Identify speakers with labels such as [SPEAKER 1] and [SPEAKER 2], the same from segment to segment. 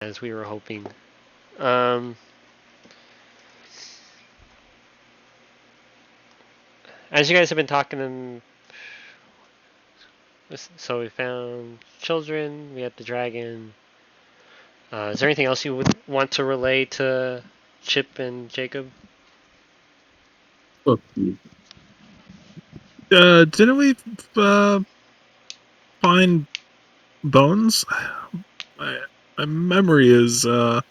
[SPEAKER 1] as we were hoping. As you guys have been talking, so we found children. We had the dragon. Is there anything else you would want to relay to Chip and Jacob?
[SPEAKER 2] Fuck you.
[SPEAKER 3] Didn't we find bones? My memory is
[SPEAKER 1] You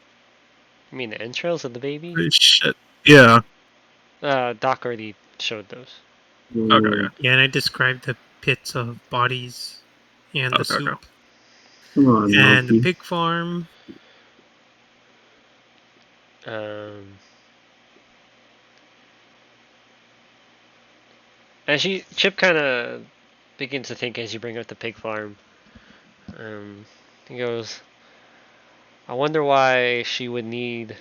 [SPEAKER 1] mean the entrails of the baby?
[SPEAKER 3] shit. Yeah.
[SPEAKER 1] Doc already showed those.
[SPEAKER 3] Okay.
[SPEAKER 4] Yeah, and I described the pits of bodies and the
[SPEAKER 3] Okay.
[SPEAKER 4] soup
[SPEAKER 2] Come on,
[SPEAKER 4] and the
[SPEAKER 2] monkey.
[SPEAKER 4] pig farm.
[SPEAKER 1] Um, Chip kind of begins to think as you bring up the pig farm. He goes, I wonder why she would need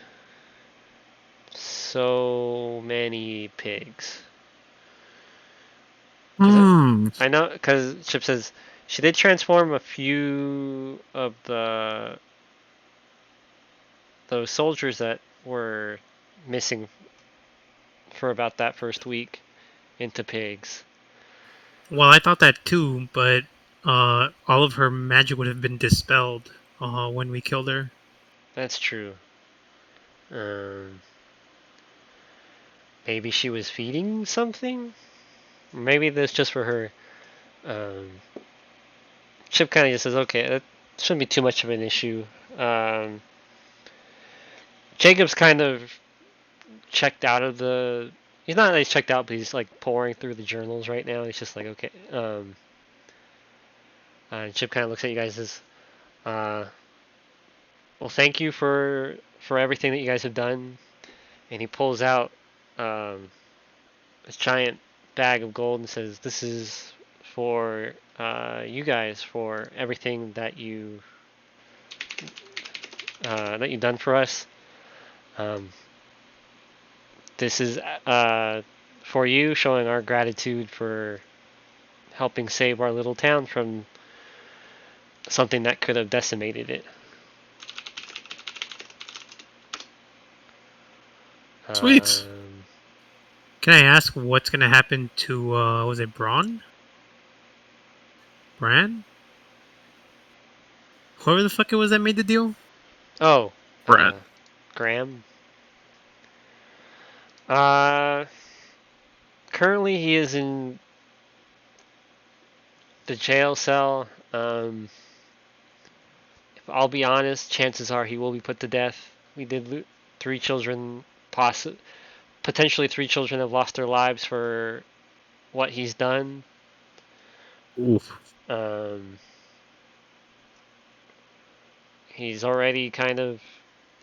[SPEAKER 1] so many pigs. I know, because Chip says she did transform a few of those soldiers that were missing for about that first week into pigs.
[SPEAKER 4] Well, I thought that too, but all of her magic would have been dispelled when we killed her.
[SPEAKER 1] That's true. Maybe she was feeding something? Maybe that's just for her. Chip kind of just says, okay, that shouldn't be too much of an issue. Jacob's kind of checked out of the. He's not like checked out, but he's like pouring through the journals right now. He's just like, okay. Chip kind of looks at you guys as, well, thank you for everything that you guys have done. And he pulls out this giant bag of gold and says, "This is for you guys for everything that you've done for us. This is for you, showing our gratitude for helping save our little town from something that could have decimated it."
[SPEAKER 3] Sweet.
[SPEAKER 4] Can I ask what's going to happen to, was it Bran? Whoever the fuck it was that made the deal?
[SPEAKER 1] Oh,
[SPEAKER 3] Brad.
[SPEAKER 1] Graham. Currently he is in the jail cell. If I'll be honest, chances are he will be put to death. We did 3 children, potentially 3 children have lost their lives for what he's done.
[SPEAKER 3] Oof.
[SPEAKER 1] He's already kind of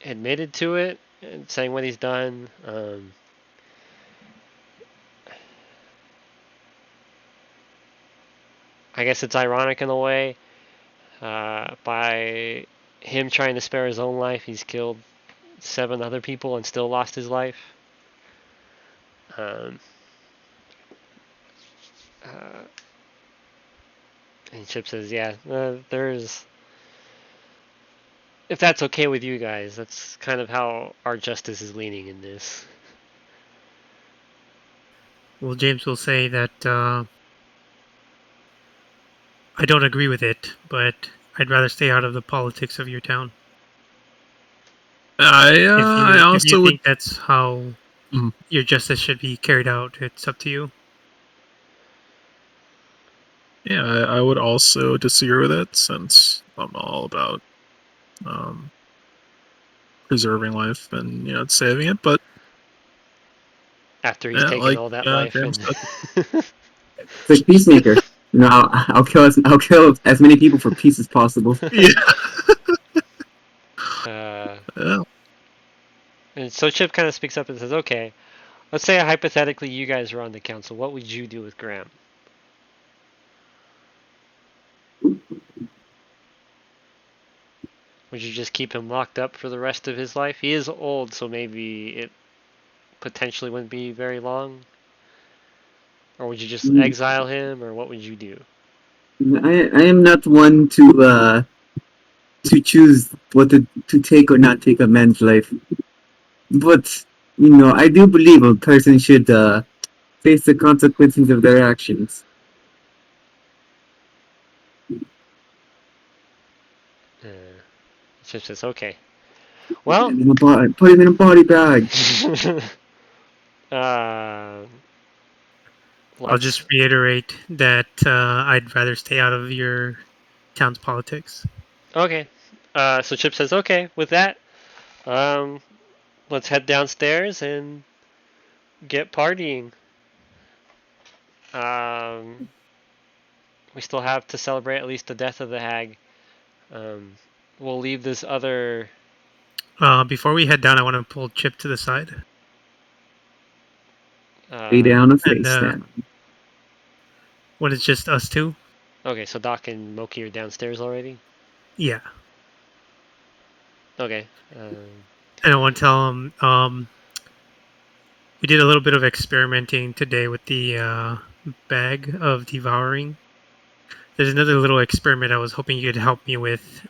[SPEAKER 1] admitted to it and saying what he's done. I guess it's ironic in a way. By him trying to spare his own life, he's killed 7 other people and still lost his life. And Chip says, yeah, there's... If that's okay with you guys, that's kind of how our justice is leaning in this.
[SPEAKER 4] Well, James will say that I don't agree with it, but I'd rather stay out of the politics of your town.
[SPEAKER 3] I
[SPEAKER 4] If
[SPEAKER 3] also
[SPEAKER 4] you
[SPEAKER 3] would.
[SPEAKER 4] think that's how your justice should be carried out, it's up to you.
[SPEAKER 3] Yeah, I would also disagree with it, since I'm all about preserving life and saving it. But
[SPEAKER 1] After he's taken all that life
[SPEAKER 3] James
[SPEAKER 1] and...
[SPEAKER 2] It's like Peacemaker. I'll kill as many people for peace as possible.
[SPEAKER 3] Yeah.
[SPEAKER 1] Yeah. And so Chip kind of speaks up and says, okay, let's say hypothetically you guys are on the council. What would you do with Graham? Would you just keep him locked up for the rest of his life? He is old, so maybe it potentially wouldn't be very long. Or would you just exile him, or what would you do?
[SPEAKER 2] I am not one to to choose what to take or not take a man's life. But I do believe a person should face the consequences of their actions.
[SPEAKER 1] Chip says, okay.
[SPEAKER 2] Put
[SPEAKER 1] Well,
[SPEAKER 2] him in a body bag.
[SPEAKER 1] uh,
[SPEAKER 4] I'll
[SPEAKER 1] let's.
[SPEAKER 4] just reiterate that I'd rather stay out of your town's politics.
[SPEAKER 1] Okay. So Chip says, okay, with that, um, let's head downstairs and get partying. Um, we still have to celebrate at least the death of the hag. Um, we'll leave this other.
[SPEAKER 4] Before we head down, I want to pull Chip to the side.
[SPEAKER 2] Lay
[SPEAKER 1] Uh,
[SPEAKER 2] down a
[SPEAKER 4] And
[SPEAKER 2] face down.
[SPEAKER 4] when it's just us two,
[SPEAKER 1] okay, so Doc and Moki are downstairs already.
[SPEAKER 4] yeah.
[SPEAKER 1] Okay.
[SPEAKER 4] And I want to tell him we did a little bit of experimenting today with the bag of devouring. There's another little experiment I was hoping you could help me with,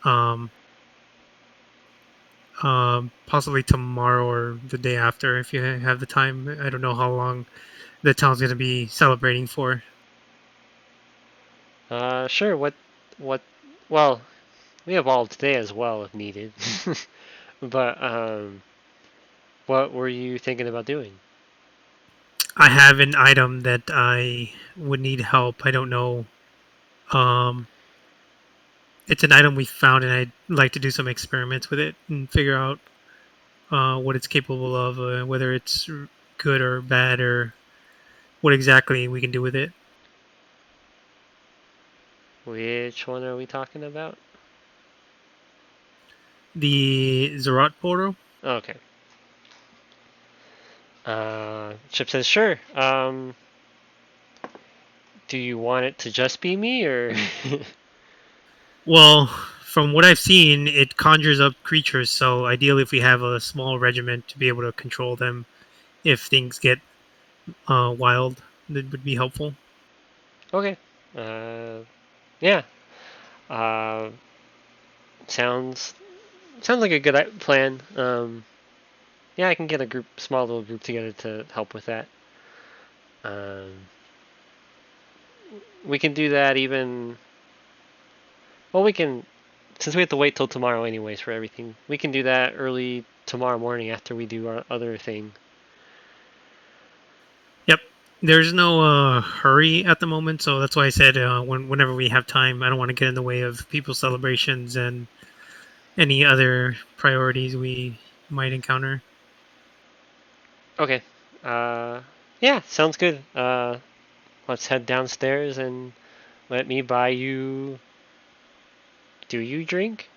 [SPEAKER 4] possibly tomorrow or the day after if you have the time. I don't know how long the town's going to be celebrating for.
[SPEAKER 1] Sure. What? Well, we have all today as well if needed. But what were you thinking about doing?
[SPEAKER 4] I have an item that I would need help. I don't know. Um, it's an item we found, and I'd like to do some experiments with it and figure out what it's capable of, whether it's good or bad, or what exactly we can do with it.
[SPEAKER 1] Which one are we talking about?
[SPEAKER 4] The Zerat portal.
[SPEAKER 1] Okay. Chip says, sure. Do you want it to just be me, or?
[SPEAKER 4] Well, from what I've seen, it conjures up creatures. So ideally, if we have a small regiment to be able to control them, if things get wild, that would be helpful.
[SPEAKER 1] Okay. Uh, yeah. Uh, sounds sounds like a good plan. Yeah, I can get a small little group together to help with that. Um, we can do that even. Well, we can, since we have to wait till tomorrow anyways for everything. We can do that early tomorrow morning after we do our other thing.
[SPEAKER 4] Yep. There's no hurry at the moment, so that's why I said whenever we have time, I don't want to get in the way of people's celebrations and any other priorities we might encounter.
[SPEAKER 1] Okay. Uh, yeah, sounds good. Let's head downstairs and let me buy you. Do you drink?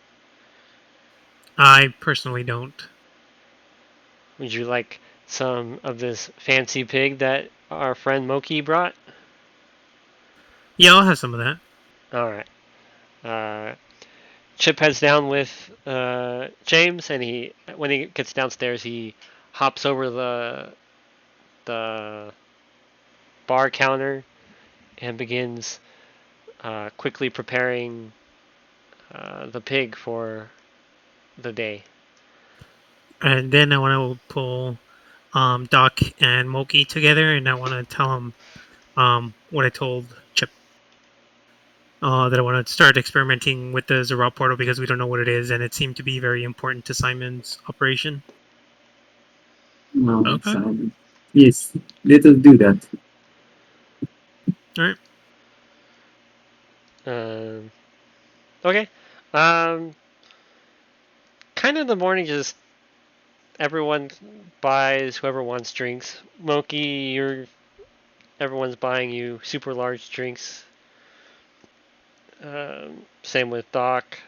[SPEAKER 4] I personally don't.
[SPEAKER 1] Would you like some of this fancy pig that our friend Moki brought?
[SPEAKER 4] Yeah, I'll have some of that.
[SPEAKER 1] All right. Uh, Chip heads down with James, and when he gets downstairs, he hops over the bar counter and begins quickly preparing the pig for the day.
[SPEAKER 4] And then I want to pull Doc and Moki together, and I want to tell them what I told Chip. That I want to start experimenting with the Zerat portal because we don't know what it is, and it seemed to be very important to Simon's operation.
[SPEAKER 2] No,
[SPEAKER 3] Okay.
[SPEAKER 2] Simon. Yes, let us do that.
[SPEAKER 4] All right.
[SPEAKER 1] Um, okay. Um, kind of the morning, just everyone buys whoever wants drinks. Moki, everyone's buying you super large drinks. Same with Doc.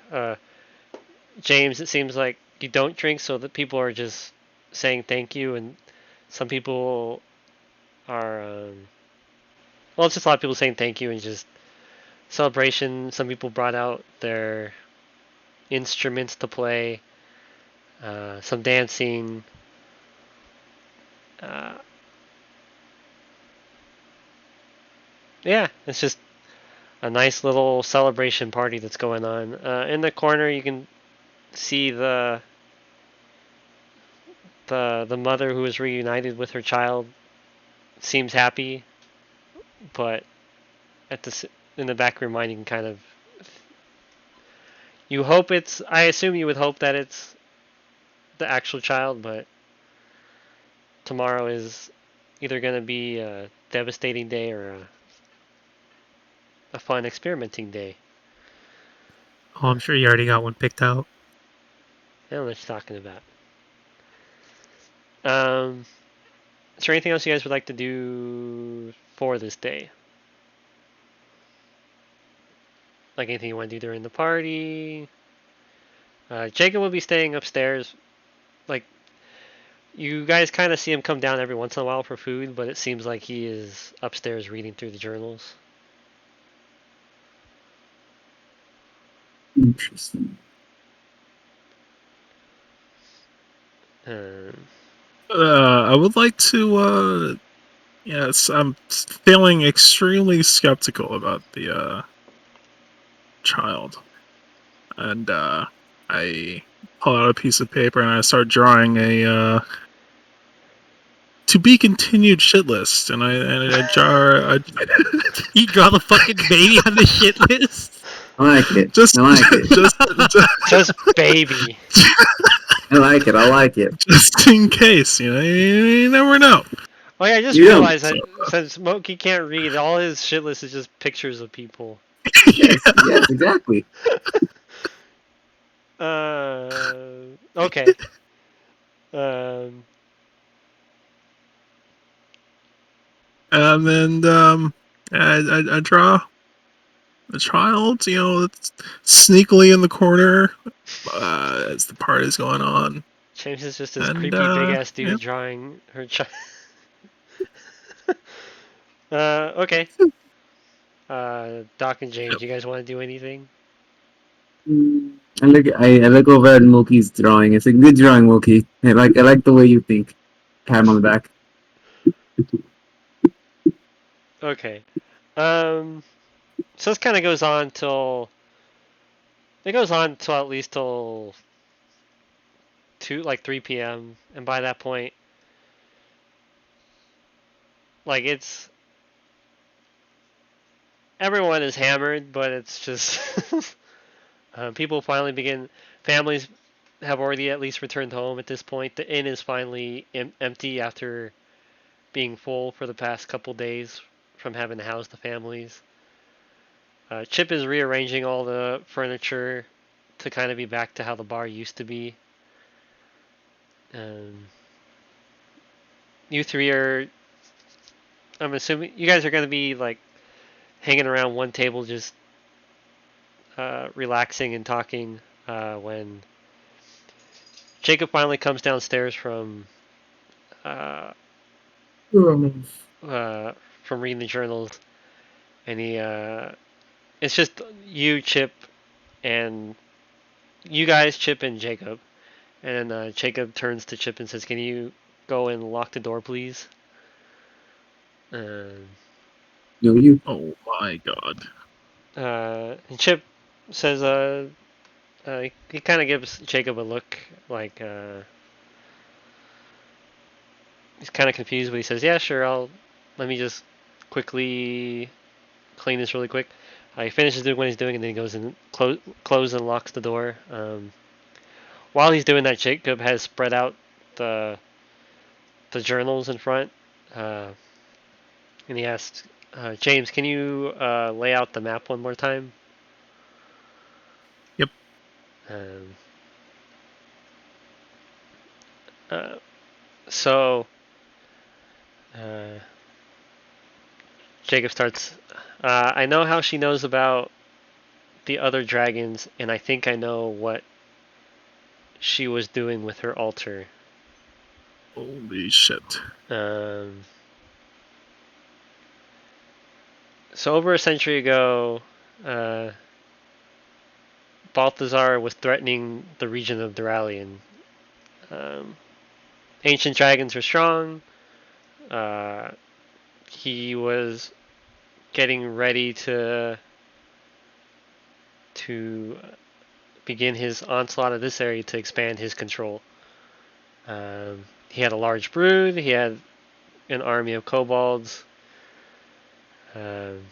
[SPEAKER 1] James, it seems like you don't drink, so that people are just saying thank you, and some people are. Well, it's just a lot of people saying thank you and just celebration. Some people brought out their instruments to play, some dancing. Uh, yeah, it's just a nice little celebration party that's going on. In the corner, you can see the mother who is reunited with her child seems happy, but in the back of your mind you can kind of I assume you would hope that it's the actual child, but tomorrow is either going to be a devastating day or a fun experimenting day.
[SPEAKER 4] Oh, I'm sure you already got one picked out.
[SPEAKER 1] I don't know what you're talking about. Is there anything else you guys would like to do for this day? Like anything you want to do during the party? Jacob will be staying upstairs. Like, you guys kind of see him come down every once in a while for food, but it seems like he is upstairs reading through the journals.
[SPEAKER 2] Interesting.
[SPEAKER 3] I would like to. Yes, I'm feeling extremely skeptical about the child, and I pull out a piece of paper and I start drawing a to be continued shit list, and I draw
[SPEAKER 4] You draw the fucking baby on the shit list.
[SPEAKER 2] I like it.
[SPEAKER 3] just
[SPEAKER 2] I like it.
[SPEAKER 1] Just baby.
[SPEAKER 2] I like it. I like it.
[SPEAKER 3] just in case, you never know.
[SPEAKER 1] Oh yeah, I just
[SPEAKER 2] You don't.
[SPEAKER 1] realized that since Moki can't read, all his shit list is just pictures of people.
[SPEAKER 2] Yes. Yes. Exactly.
[SPEAKER 1] Okay. Um,
[SPEAKER 3] And then I draw a child, that's sneakily in the corner as the party's going on.
[SPEAKER 1] James is just this
[SPEAKER 3] And
[SPEAKER 1] creepy big ass dude
[SPEAKER 3] yeah.
[SPEAKER 1] drawing her child. Okay. Doc and James, you guys want to do anything?
[SPEAKER 2] I look over at Moki's drawing. It's a good drawing, Moki. I like the way you think. Pat him on the back.
[SPEAKER 1] Okay. So this kind of goes on till at least till 3 p.m. And by that point, like everyone is hammered, but it's just people finally begin. Families have already at least returned home at this point. The inn is finally empty after being full for the past couple days from having to house the families. Chip is rearranging all the furniture to kind of be back to how the bar used to be. You three I'm assuming you guys are going to be like hanging around one table just relaxing and talking when Jacob finally comes downstairs uh, from reading the journals, and it's just you, Chip, and you guys, Chip and Jacob. And Jacob turns to Chip and says, "Can you go and lock the door, please?"
[SPEAKER 2] No, you.
[SPEAKER 3] Oh my god.
[SPEAKER 1] And Chip says, he kind of gives Jacob a look like he's kind of confused, but he says, "Yeah, sure. Let me just quickly clean this really quick." He finishes doing what he's doing, and then he goes and closes and locks the door. While he's doing that, Jacob has spread out the journals in front, and he asks, "James, can you lay out the map one more time?"
[SPEAKER 3] Yep.
[SPEAKER 1] Um, uh, so Jacob starts. I know how she knows about the other dragons, and I think I know what she was doing with her altar.
[SPEAKER 3] Holy shit.
[SPEAKER 1] So over a century ago, Balthazar was threatening the region of Duralian. Ancient dragons were strong. He was getting ready to begin his onslaught of this area to expand his control. He had a large brood. He had an army of kobolds, and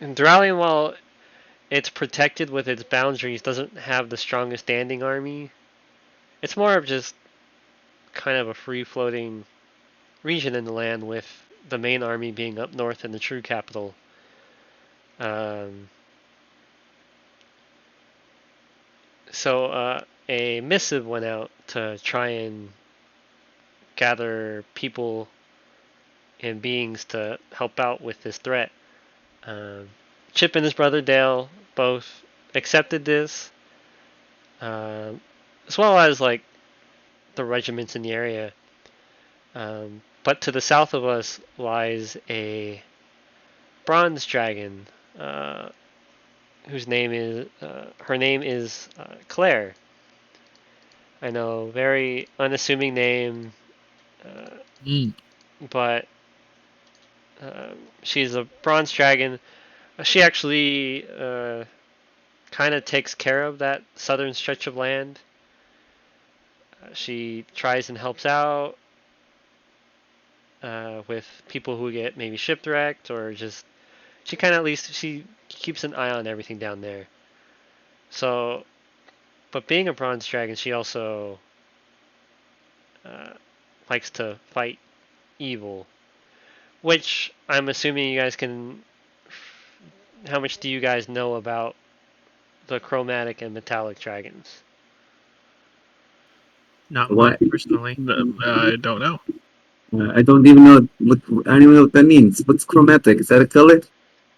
[SPEAKER 1] Duralian, while it's protected with its boundaries, doesn't have the strongest standing army. It's more of just kind of a free-floating region in the land, with the main army being up north in the true capital. So a missive went out to try and gather people and beings to help out with this threat. Chip and his brother Dale both accepted this, as well as like the regiments in the area. But to the south of us lies a bronze dragon, whose name is her name is Claire. I know, very unassuming name, but she's a bronze dragon. She actually kind of takes care of that southern stretch of land. She tries and helps out with people who get maybe shipwrecked, or just she kind of, at least she keeps an eye on everything down there. So, but being a bronze dragon, she also likes to fight evil, which I'm assuming you guys can. How much do you guys know about the chromatic and metallic dragons?
[SPEAKER 4] Not
[SPEAKER 2] What?
[SPEAKER 4] much personally.
[SPEAKER 3] I don't know.
[SPEAKER 2] I don't even know I don't even know what that means. What's chromatic? Is that a color?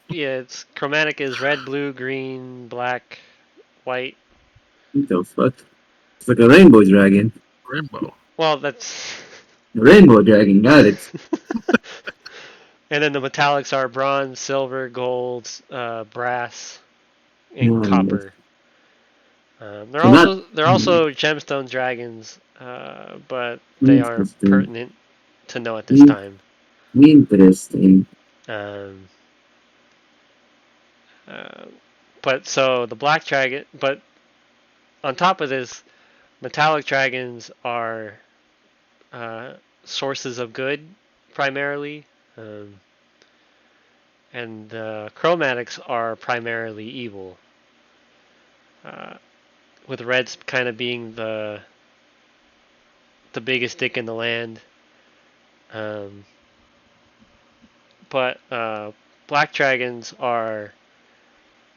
[SPEAKER 1] Yeah, it's chromatic is red, blue, green, black, white.
[SPEAKER 2] What the fuck? It's like a rainbow dragon.
[SPEAKER 3] Rainbow.
[SPEAKER 1] Well, that's.
[SPEAKER 2] Rainbow dragon, got it.
[SPEAKER 1] And then the metallics are bronze, silver, gold, brass, and
[SPEAKER 2] No,
[SPEAKER 1] copper. They're
[SPEAKER 2] so not
[SPEAKER 1] also gemstone dragons, but they aren't
[SPEAKER 2] interesting.
[SPEAKER 1] pertinent to know at this time.
[SPEAKER 2] Interesting.
[SPEAKER 1] Um, but so the black dragon, but on top of this, metallic dragons are sources of good primarily, and the chromatics are primarily evil. With reds kind of being the biggest dick in the land. But black dragons are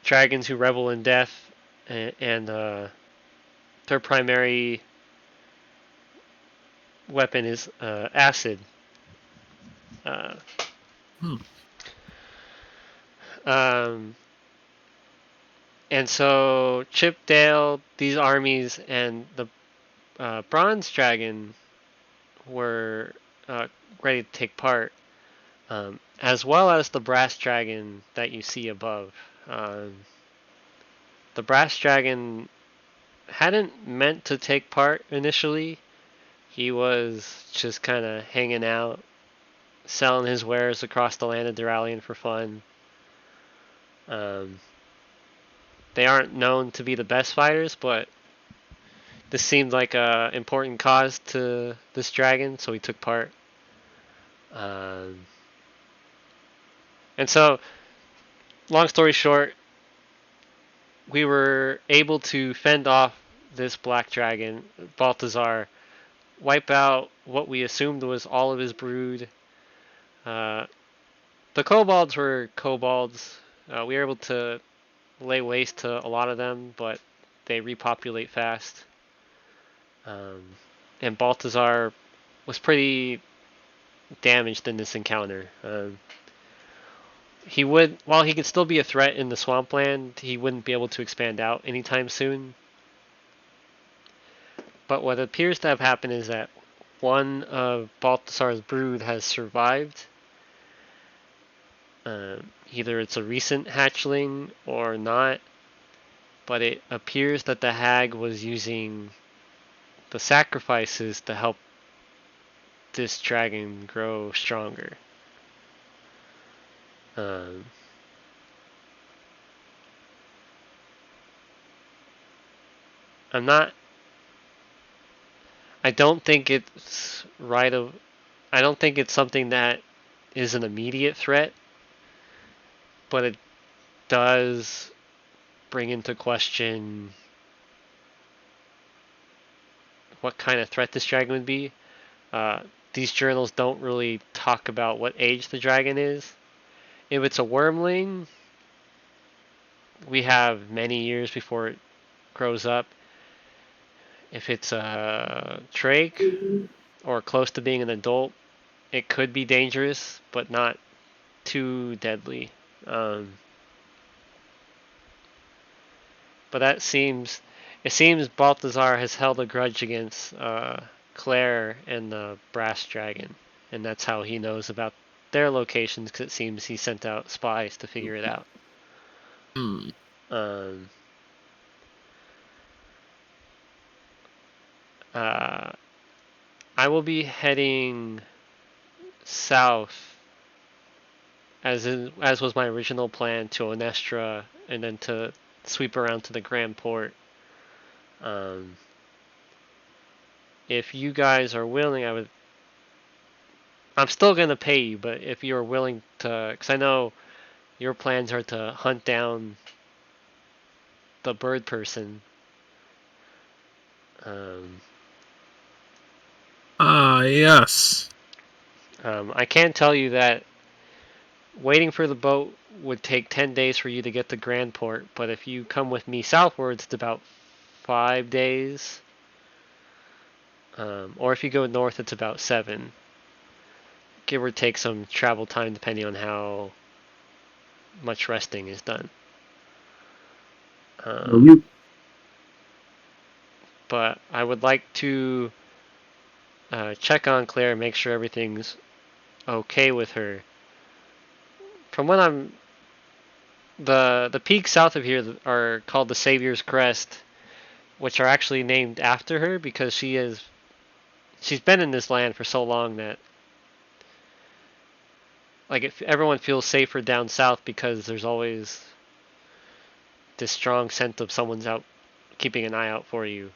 [SPEAKER 1] dragons who revel in death, and their primary weapon is acid. And so Chip, Dale, these armies, and the bronze dragon were ready to take part, as well as the brass dragon that you see above. The brass dragon hadn't meant to take part initially. He was just kind of hanging out, selling his wares across the land of Duralian for fun. They aren't known to be the best fighters, but this seemed like an important cause to this dragon, so he took part. And so, long story short, we were able to fend off this black dragon, Balthazar, wipe out what we assumed was all of his brood. The kobolds were kobolds. We were able to lay waste to a lot of them, but they repopulate fast. And Balthazar was pretty damaged in this encounter. While he could still be a threat in the swampland, he wouldn't be able to expand out anytime soon. But what appears to have happened is that one of Balthazar's brood has survived. Either it's a recent hatchling or not, but it appears that the hag was using the sacrifices to help this dragon grow stronger. I'm not. I don't think it's right of. I don't think it's something that is an immediate threat, but it does bring into question what kind of threat this dragon would be. Uh, these journals don't really talk about what age the dragon is. If it's a wormling, we have many years before it grows up. If it's a drake or close to being an adult, it could be dangerous, but not too deadly. Um, but it seems Balthazar has held a grudge against Claire and the Brass Dragon, and that's how he knows about their locations. Because it seems he sent out spies to figure it out.
[SPEAKER 3] Hmm.
[SPEAKER 1] Um, uh, I will be heading south, as was my original plan, to Onestra, and then to sweep around to the Grand Port. Um, if you guys are willing, I'm still gonna pay you, but if you're willing to, because I know your plans are to hunt down the bird person. Um,
[SPEAKER 3] Yes.
[SPEAKER 1] I can tell you that waiting for the boat would take 10 days for you to get to Grand Port, but if you come with me southwards, it's about 5 days. Or if you go north, it's about 7. Give or take some travel time depending on how much resting is done.
[SPEAKER 2] Well, you
[SPEAKER 1] But I would like to check on Claire, make sure everything's okay with her. From what I'm, the peaks south of here are called the Savior's Crest, which are actually named after her because she's been in this land for so long that like if everyone feels safer down south because there's always this strong sense of someone's out keeping an eye out for you.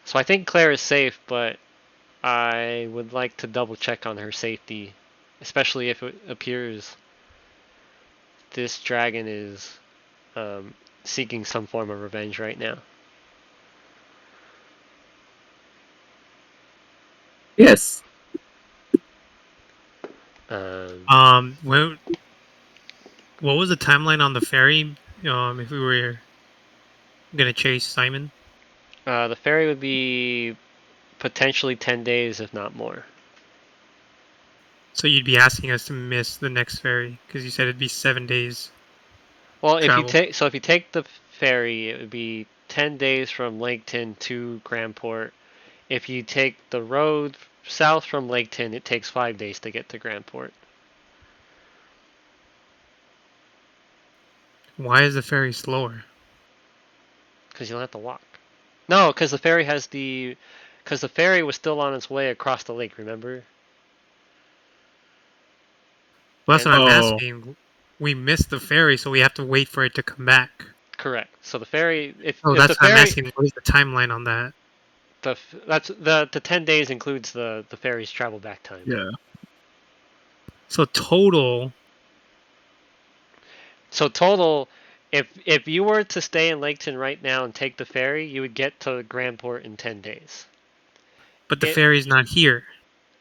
[SPEAKER 1] So I think Claire is safe, but I would like to double check on her safety, especially if it appears this dragon is seeking some form of revenge right now.
[SPEAKER 2] yes.
[SPEAKER 1] Um,
[SPEAKER 4] When, what was the timeline on the ferry? If we were gonna chase Simon,
[SPEAKER 1] the ferry would be potentially 10 days, if not more.
[SPEAKER 4] so you'd be asking us to miss the next ferry because you said it'd be 7 days
[SPEAKER 1] Well,
[SPEAKER 4] travel.
[SPEAKER 1] if you take the ferry, it would be 10 days from Laketon to Grandport. If you take the road south from Laketon, it takes 5 days to get to Grandport
[SPEAKER 4] Why is the ferry slower?
[SPEAKER 1] because you'll have to walk. No, because the ferry was still on its way across the lake. Remember?
[SPEAKER 4] Well, that's
[SPEAKER 1] And
[SPEAKER 4] what I'm
[SPEAKER 3] Oh,
[SPEAKER 4] asking. We missed the ferry, so we have to wait for it to come back.
[SPEAKER 1] correct. So the ferry,
[SPEAKER 4] Oh,
[SPEAKER 1] if the
[SPEAKER 4] that's what I'm
[SPEAKER 1] ferry,
[SPEAKER 4] asking. What is the timeline on that?
[SPEAKER 1] that's the 10 days includes the ferry's travel back time.
[SPEAKER 3] yeah.
[SPEAKER 4] So total,
[SPEAKER 1] So total, if you were to stay in Laketon right now and take the ferry, you would get to Grandport in 10 days.
[SPEAKER 4] but the
[SPEAKER 1] It
[SPEAKER 4] ferry's not here.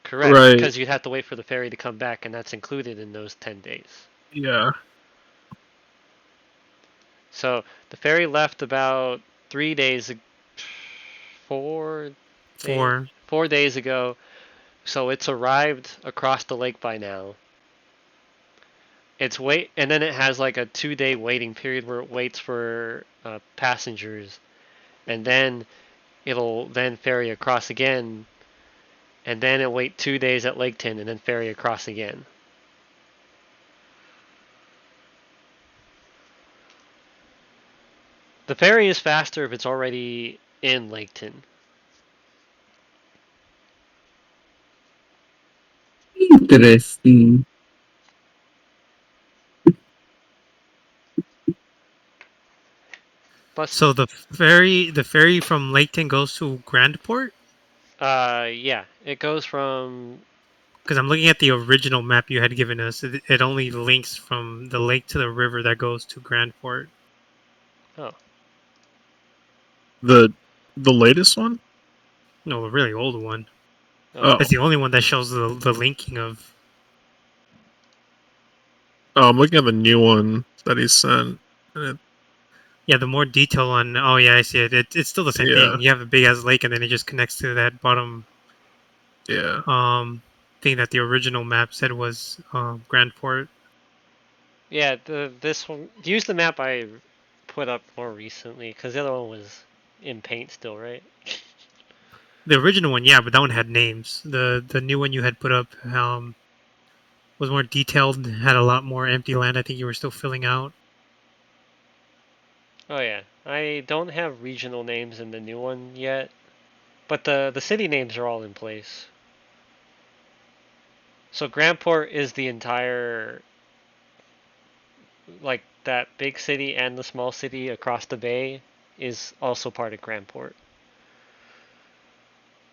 [SPEAKER 1] correct
[SPEAKER 3] Right.
[SPEAKER 1] because you'd have to wait for the ferry to come back, and that's included in those 10 days.
[SPEAKER 3] Yeah.
[SPEAKER 1] So the ferry left about 3 days, 4 days,
[SPEAKER 4] For
[SPEAKER 1] 4 days ago. So it's arrived across the lake by now. And then it has like a 2 day waiting period where it waits for passengers, and then it'll then ferry across again, and then it'll wait 2 days at Laketon and then ferry across again. The ferry is faster if it's already in Laketon.
[SPEAKER 2] Interesting.
[SPEAKER 1] Bus.
[SPEAKER 4] So the ferry from Laketon goes to Grandport.
[SPEAKER 1] Yeah, it goes from.
[SPEAKER 4] Because I'm looking at the original map you had given us. It only links from the lake to the river that goes to Grandport.
[SPEAKER 1] Oh,
[SPEAKER 3] The latest one?
[SPEAKER 4] No, the really old one.
[SPEAKER 3] Oh.
[SPEAKER 4] That's the only one that shows the linking of.
[SPEAKER 3] Oh, I'm looking at the new one that he sent. And
[SPEAKER 4] Yeah, the more detail on. Oh yeah, I see it. It's still the same
[SPEAKER 3] yeah,
[SPEAKER 4] thing. You have a big ass lake, and then it just connects to that bottom
[SPEAKER 3] yeah.
[SPEAKER 4] thing that the original map said was Grandport.
[SPEAKER 1] yeah. This one. Use the map I put up more recently because the other one was in paint still, right?
[SPEAKER 4] The original one, yeah, but that one had names. The new one you had put up was more detailed, had a lot more empty land. I think you were still filling out.
[SPEAKER 1] Oh yeah, I don't have regional names in the new one yet, but the city names are all in place. So Grandport is the entire, like that big city and the small city across the bay is also part of Grandport.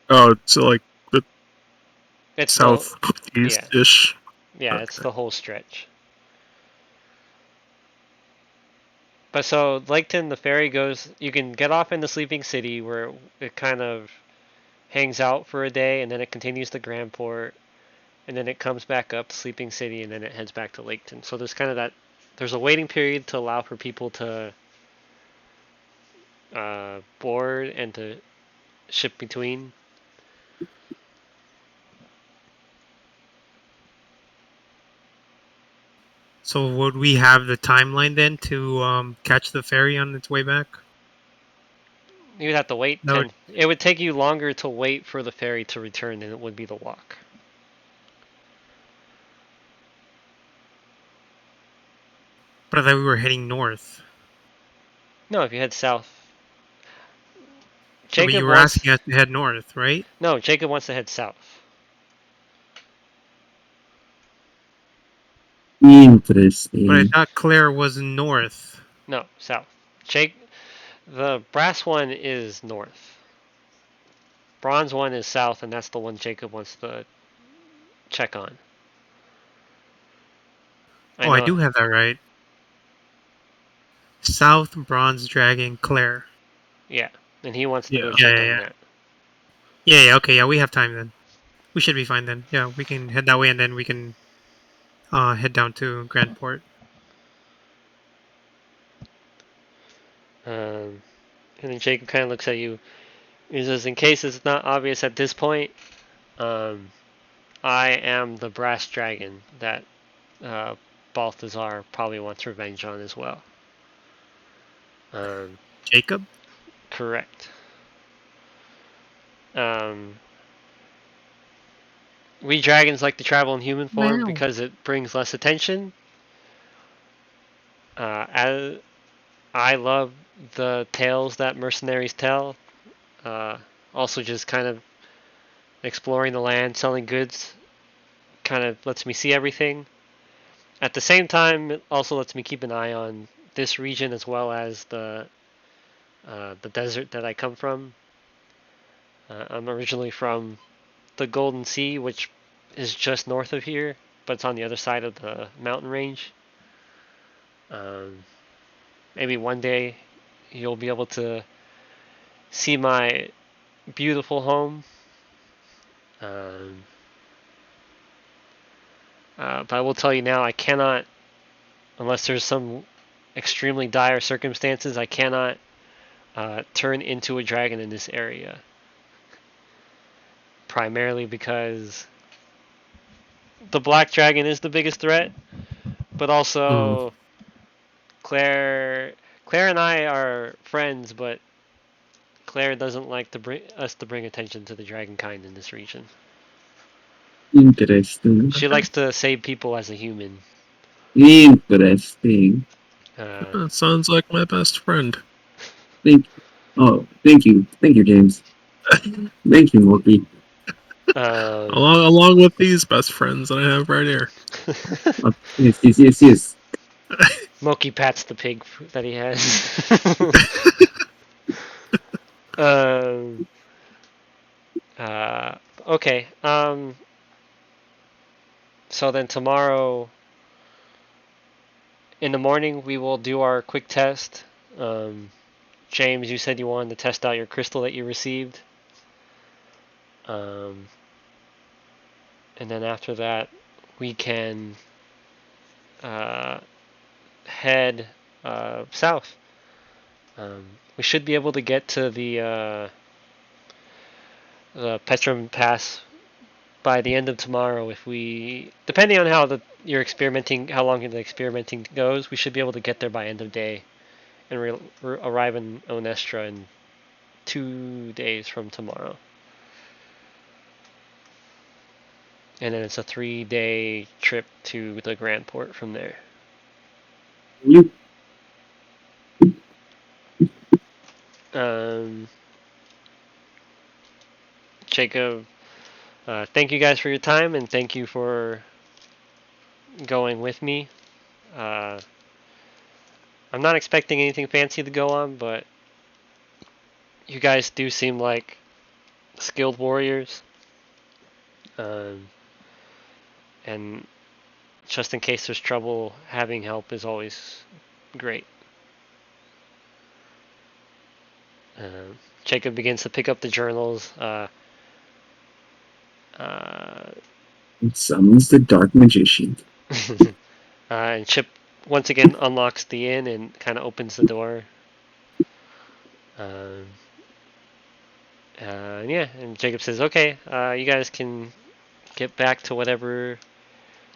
[SPEAKER 3] Oh, so like the
[SPEAKER 1] It's the yeah,
[SPEAKER 3] southeast-ish.
[SPEAKER 1] yeah, it's
[SPEAKER 3] Okay.
[SPEAKER 1] the whole stretch. But so Laketon, the ferry goes. You can get off in the sleeping city where it kind of hangs out for a day, and then it continues to Grandport, and then it comes back up to Sleeping City, and then it heads back to Laketon. So there's kind of that. There's a waiting period to allow for people to board and to ship between.
[SPEAKER 4] So would we have the timeline then to catch the ferry on its way back?
[SPEAKER 1] You'd have to wait
[SPEAKER 4] That would,
[SPEAKER 1] 10. It would take you longer to wait for the ferry to return than it would be to walk.
[SPEAKER 4] but I thought we were heading north.
[SPEAKER 1] No, if you head south.
[SPEAKER 4] No, but
[SPEAKER 1] Jacob
[SPEAKER 4] you were
[SPEAKER 1] wants.
[SPEAKER 4] asking us to head north, right?
[SPEAKER 1] No, Jacob wants to head south.
[SPEAKER 4] But I
[SPEAKER 2] Interesting.
[SPEAKER 4] thought Claire was north.
[SPEAKER 1] No, south. Jake, the brass one is north. Bronze one is south, and that's the one Jacob wants to check on. I
[SPEAKER 4] Oh, I
[SPEAKER 1] know.
[SPEAKER 4] do have that right. South, Bronze, Dragon, Claire.
[SPEAKER 1] Yeah, and he wants to go
[SPEAKER 3] Yeah.
[SPEAKER 4] Yeah,
[SPEAKER 1] check
[SPEAKER 4] yeah,
[SPEAKER 1] on
[SPEAKER 4] yeah.
[SPEAKER 1] that.
[SPEAKER 4] Yeah, okay, yeah, we have time then. We should be fine then. Yeah, we can head that way and then we can head down to Grandport.
[SPEAKER 1] And then Jacob kind of looks at you. He says, "In case it's not obvious at this point, um, I am the brass dragon that uh, Balthazar probably wants revenge on as well." Um,
[SPEAKER 4] Jacob?
[SPEAKER 1] correct. Um, we dragons like to travel in human form
[SPEAKER 4] Wow.
[SPEAKER 1] because it brings less attention. As I love the tales that mercenaries tell. Uh, Also, just kind of exploring the land, selling goods, kind of lets me see everything. At the same time, it also lets me keep an eye on this region as well as the desert that I come from. I'm originally from the Golden Sea, which is just north of here, but it's on the other side of the mountain range. Um, Maybe one day you'll be able to see my beautiful home. Um, but I will tell you now, I cannot, unless there's some extremely dire circumstances, I cannot turn into a dragon in this area. Primarily because the black dragon is the biggest threat, but
[SPEAKER 2] Mm,
[SPEAKER 1] also Claire and I are friends, but Claire doesn't like to bring us to bring attention to the dragon kind in this region.
[SPEAKER 2] interesting.
[SPEAKER 1] She likes to save people as a human.
[SPEAKER 2] Interesting.
[SPEAKER 1] Uh,
[SPEAKER 3] That sounds like my best friend.
[SPEAKER 2] Thank Oh, thank you. Thank you, James. Thank you, Morky.
[SPEAKER 1] um,
[SPEAKER 3] Along with these best friends that I have right here.
[SPEAKER 2] Yes, yes, yes, yes.
[SPEAKER 1] Moki pats the pig that he has. um, okay. So then tomorrow in the morning we will do our quick test. James, you said you wanted to test out your crystal that you received. And then after that, we can head south. We should be able to get to the Petrum Pass by the end of tomorrow. If we, depending on how your experimenting, how long the experimenting goes, we should be able to get there by end of day, and arrive in Onestra in 2 days from tomorrow. And then it's a 3-day trip to the Grand Port from there. Jacob, thank you guys for your time, and thank you for going with me. I'm not expecting anything fancy to go on, but you guys do seem like skilled warriors. And just in case there's trouble, having help is always great. Jacob begins to pick up the journals.
[SPEAKER 2] It summons the dark magician.
[SPEAKER 1] And Chip once again unlocks the inn and kind of opens the door. Yeah, and Jacob says, "Okay, you guys can get back to whatever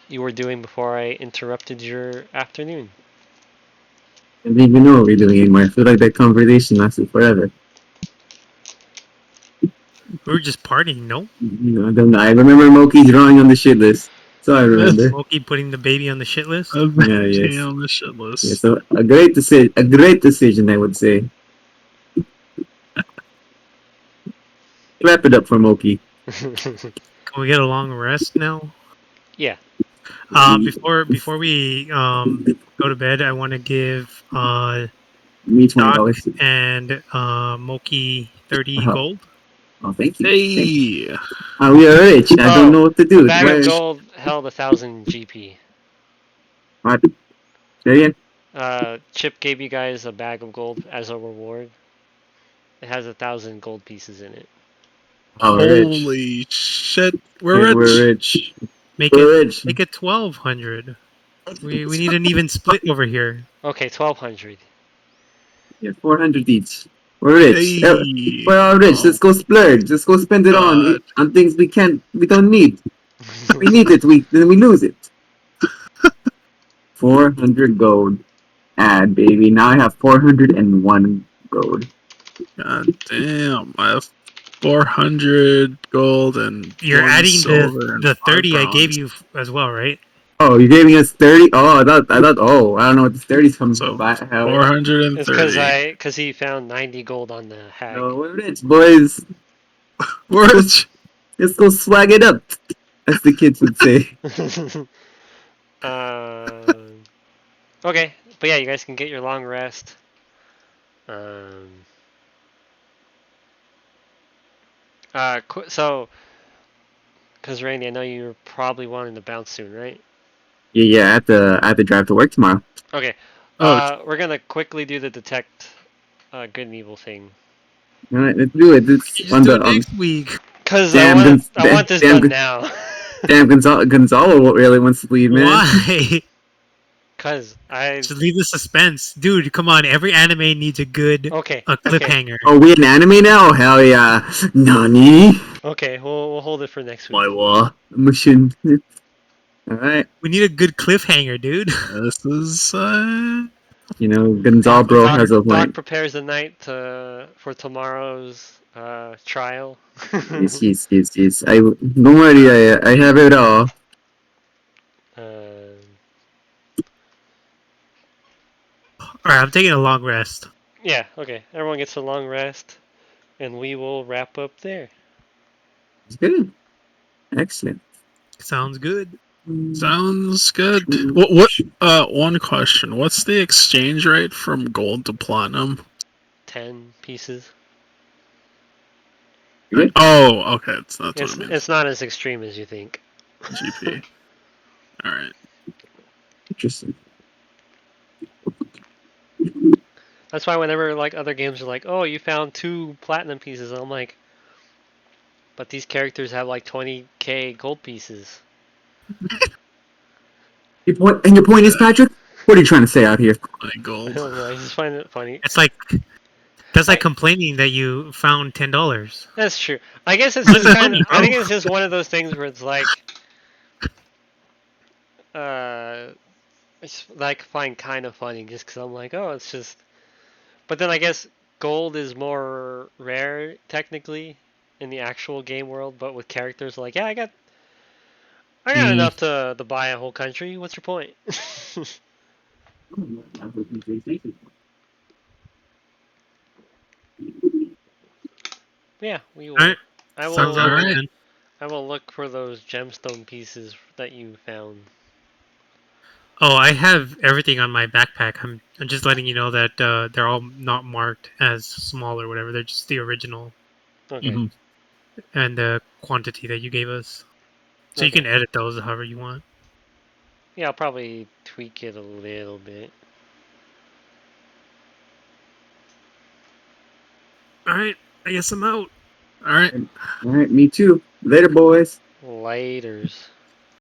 [SPEAKER 1] you were doing before I interrupted your afternoon."
[SPEAKER 2] I don't even know what we're doing anymore. I feel like that conversation lasted forever.
[SPEAKER 4] We were just partying, no?
[SPEAKER 2] I don't know. I remember Moki drawing on the shit list. So I remember.
[SPEAKER 4] Moki putting the baby on the shit list?
[SPEAKER 2] Yeah, yes.
[SPEAKER 3] On the shit list.
[SPEAKER 2] Yeah, so a great decision, I would say. Clap it up for Moki.
[SPEAKER 4] Can we get a long rest now?
[SPEAKER 1] Yeah.
[SPEAKER 4] Before we go to bed, I want to give
[SPEAKER 2] Me
[SPEAKER 4] Doc
[SPEAKER 2] $20.
[SPEAKER 4] and Moki 30 gold.
[SPEAKER 2] Oh, thank you.
[SPEAKER 3] Hey.
[SPEAKER 2] We are rich. I don't know what to do.
[SPEAKER 1] A bag of gold held 1,000 GP.
[SPEAKER 2] What? Say again?
[SPEAKER 1] Chip gave you guys a bag of gold as a reward. It has 1,000 gold pieces in it.
[SPEAKER 2] Oh,
[SPEAKER 3] holy shit! We're rich.
[SPEAKER 4] Make it 1,200. We need an even split over here.
[SPEAKER 1] Okay, 1,200.
[SPEAKER 2] Yeah, 400 each. We're rich.
[SPEAKER 3] Hey.
[SPEAKER 2] We're all rich. Let's go splurge. Let's go spend it on things we don't need. We need it. Then we lose it. 400 gold. Add, baby. Now I have 401 gold.
[SPEAKER 3] God damn! I have 400 gold and
[SPEAKER 4] you're adding
[SPEAKER 3] silver
[SPEAKER 4] the 30
[SPEAKER 3] bronze.
[SPEAKER 4] I gave you as well, right?
[SPEAKER 2] Oh, you're giving us 30? Oh, I thought. Oh, I don't know what this 30's coming from.
[SPEAKER 3] 430.
[SPEAKER 1] It's because he found 90 gold on the hag.
[SPEAKER 2] No, we're rich, boys.
[SPEAKER 3] We're rich.
[SPEAKER 2] Let's go swag it up, as the kids would say.
[SPEAKER 1] Okay, but yeah, you guys can get your long rest. So, because Randy, I know you're probably wanting to bounce soon, right?
[SPEAKER 2] Yeah, I have to drive to work tomorrow.
[SPEAKER 1] Okay. We're gonna quickly do the detect good and evil thing.
[SPEAKER 2] All right, let's do it.
[SPEAKER 4] Just do it next week.
[SPEAKER 1] Because I want this done now.
[SPEAKER 2] Damn, Gonzalo really wants to leave, man.
[SPEAKER 4] Why?
[SPEAKER 1] Because
[SPEAKER 4] Just leave the suspense, dude. Come on, every anime needs a good cliffhanger.
[SPEAKER 2] Oh, we an anime now? Hell yeah! Nani?
[SPEAKER 1] Okay, we'll hold it for next week.
[SPEAKER 2] My mission. All right.
[SPEAKER 4] We need a good cliffhanger, dude.
[SPEAKER 3] This is
[SPEAKER 2] Gonzalo bro has a point.
[SPEAKER 1] Doc prepares the night for tomorrow's trial.
[SPEAKER 2] yes. Don't worry, I have it all.
[SPEAKER 4] Alright, I'm taking a long rest.
[SPEAKER 1] Yeah, okay. Everyone gets a long rest, and we will wrap up there.
[SPEAKER 2] Good. Excellent.
[SPEAKER 4] Sounds good.
[SPEAKER 3] Sounds good. What? One question. What's the exchange rate from gold to platinum?
[SPEAKER 1] 10 pieces.
[SPEAKER 3] Oh, okay. That's what it means.
[SPEAKER 1] It's not as extreme as you think.
[SPEAKER 3] GP. All right.
[SPEAKER 2] Interesting.
[SPEAKER 1] That's why whenever like other games are like, oh, you found 2 platinum pieces, I'm like, but these characters have like 20k gold pieces.
[SPEAKER 2] And your point is, Patrick? What are you trying to say out here?
[SPEAKER 3] My
[SPEAKER 1] I
[SPEAKER 3] gold.
[SPEAKER 1] don't know. I just find it funny.
[SPEAKER 4] It's like that's like complaining that you found $10.
[SPEAKER 1] That's true. I guess it's
[SPEAKER 4] But
[SPEAKER 1] just
[SPEAKER 4] it's
[SPEAKER 1] kind of.
[SPEAKER 4] funny,
[SPEAKER 1] I
[SPEAKER 4] bro.
[SPEAKER 1] think it's just one of those things where it's like, it's like find kind of funny just because I'm like, oh, it's just. But then I guess gold is more rare technically in the actual game world, but with characters like, yeah, I got enough to buy a whole country. What's your point? Yeah, we
[SPEAKER 4] All
[SPEAKER 1] will.
[SPEAKER 4] right,
[SPEAKER 1] I
[SPEAKER 4] sounds
[SPEAKER 3] All
[SPEAKER 4] all good
[SPEAKER 1] will.
[SPEAKER 3] right.
[SPEAKER 4] then.
[SPEAKER 1] I will look for those gemstone pieces that you found.
[SPEAKER 4] Oh, I have everything on my backpack. I'm just letting you know that they're all not marked as small or whatever. They're just the original
[SPEAKER 1] Okay.
[SPEAKER 3] Mm-hmm.
[SPEAKER 4] and the quantity that you gave us. So you
[SPEAKER 1] Okay.
[SPEAKER 4] can edit those however you want.
[SPEAKER 1] Yeah, I'll probably tweak it a little bit.
[SPEAKER 4] All right, I guess I'm out.
[SPEAKER 3] All right.
[SPEAKER 2] All right, me too. Later, boys.
[SPEAKER 1] Laters.